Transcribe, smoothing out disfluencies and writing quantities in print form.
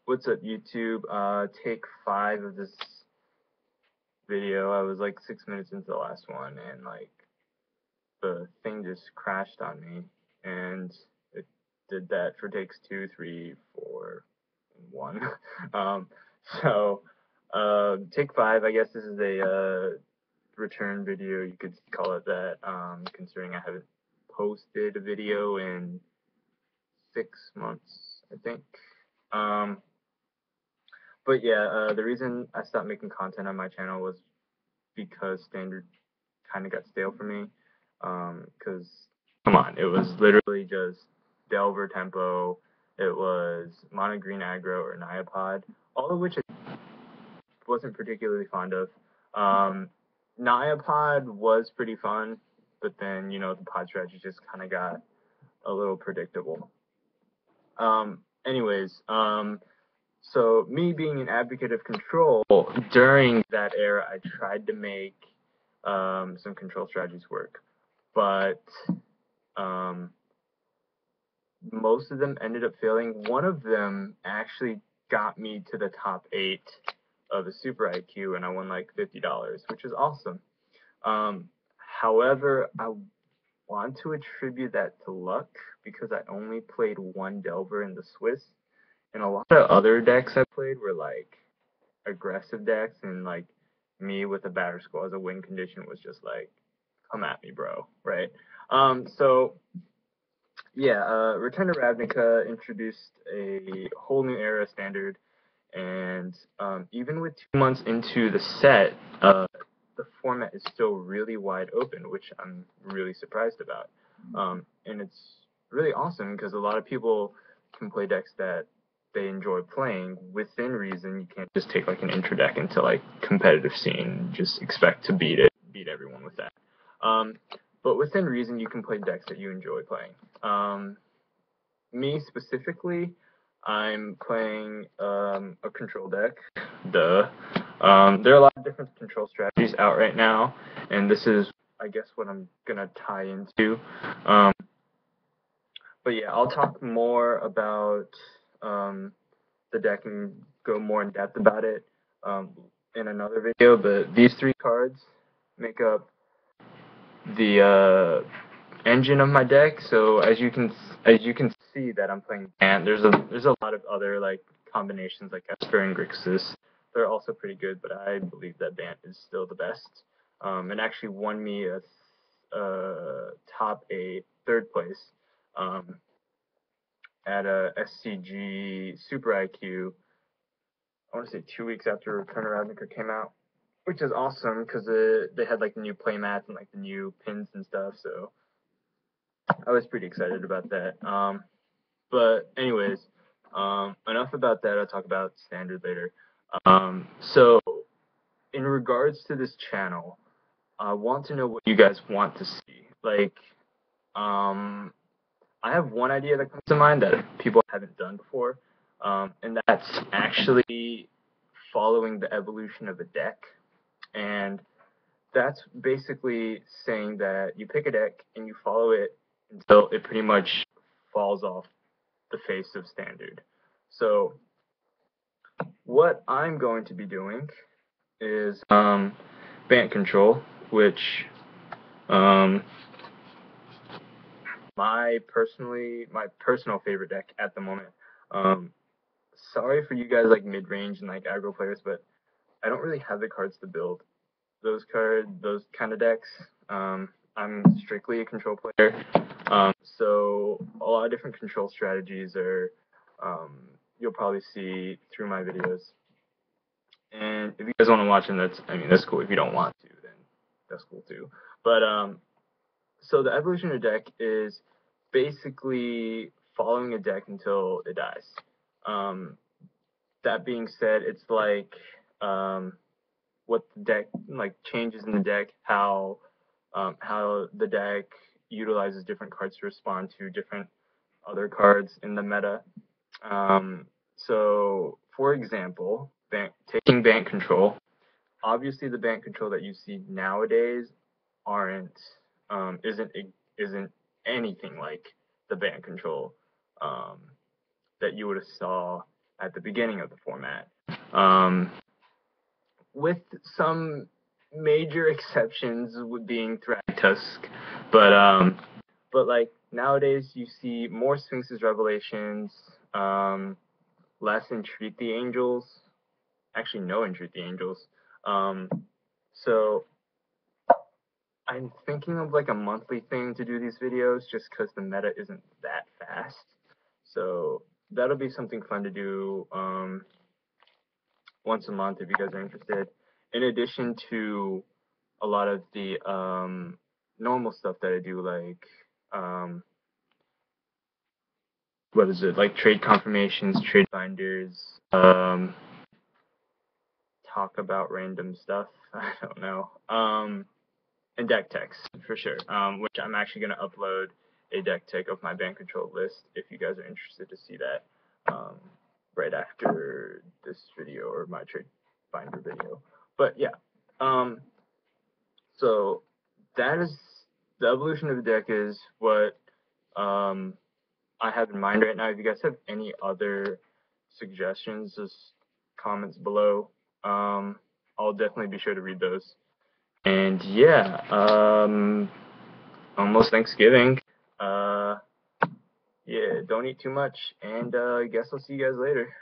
What's up, YouTube? Take 5 of this video. I was like 6 minutes into the last one, and like the thing just crashed on me, and it did that for takes 2, 3, 4, and 1. um, so take 5. I guess this is a return video. You could call it that. Considering I haven't posted a video in 6 months, I think. Um, But yeah, the reason I stopped making content on my channel was because Standard kind of got stale for me. Because come on, it was literally just Delver Tempo, it was Mono Green Aggro or Niapod, all of which I wasn't particularly fond of. Niapod was pretty fun, but then the pod strategy just kind of got a little predictable. Anyways, so me being an advocate of control, during that era, I tried to make some control strategies work, but most of them ended up failing. One of them actually got me to the top 8 of a Super IQ, and I won like $50, which is awesome. However, I want to attribute that to luck because I only played one Delver in the Swiss, and a lot of other decks I played were like aggressive decks, and like me with a batter skull as a win condition was just like, come at me, bro, right? So yeah, Return to Ravnica introduced a whole new era Standard, and even with 2 months into the set, the format is still really wide open, which I'm really surprised about. And it's really awesome because a lot of people can play decks that they enjoy playing within reason. You can't just take like an intro deck into like competitive scene and just expect to beat everyone with that. But within reason, you can play decks that you enjoy playing. Me specifically, I'm playing a control deck. Duh. There are a lot of different control strategies out right now, and this is, I guess, what I'm gonna tie into. But yeah, I'll talk more about the deck and go more in depth about it in another video. But these 3 cards make up the engine of my deck. So as you can see that I'm playing Bant. There's a lot of other like combinations like Esper and Grixis. They're also pretty good, but I believe that Bant is still the best. And actually won me a top 8 third place at a SCG Super IQ. I want to say 2 weeks after Return to Ravnica came out, which is awesome because they had like the new playmats and like the new pins and stuff. So I was pretty excited about that. But anyways, enough about that. I'll talk about Standard later. So in regards to this channel, I want to know what you guys want to see. Like, I have one idea that comes to mind that people haven't done before, and that's actually following the evolution of a deck. And that's basically saying that you pick a deck and you follow it until it pretty much falls off the face of Standard. So what I'm going to be doing is Bant Control, which my personal favorite deck at the moment. Sorry for you guys like mid-range and like aggro players, but I don't really have the cards to build those kind of decks. I'm strictly a control player, so a lot of different control strategies are you'll probably see through my videos. And if you guys want to watch them, that's cool. If you don't want to, then that's cool too. But so the evolution of deck is basically following a deck until it dies. That being said, it's like what the deck like changes in the deck, how the deck utilizes different cards to respond to different other cards in the meta. So for example, taking Bant Control, obviously the Bant Control that you see nowadays isn't anything like the Bant Control that you would have saw at the beginning of the format, with some major exceptions with being Thragtusk. But like nowadays you see more Sphinx's Revelations, less Entreat the Angels, actually no Entreat the Angels. So I'm thinking of like a monthly thing to do these videos just because the meta isn't that fast. So that'll be something fun to do once a month if you guys are interested. In addition to a lot of the normal stuff that I do, like what is it, like trade confirmations, trade binders, talk about random stuff. I don't know. And deck techs for sure. Which I'm actually gonna upload a deck tech of my band control list if you guys are interested to see that right after this video or my trade binder video. But yeah, so that is the evolution of the deck is what I have in mind right now. If you guys have any other suggestions, just comments below. I'll definitely be sure to read those. And yeah, almost Thanksgiving. Yeah, don't eat too much, and I guess I'll see you guys later.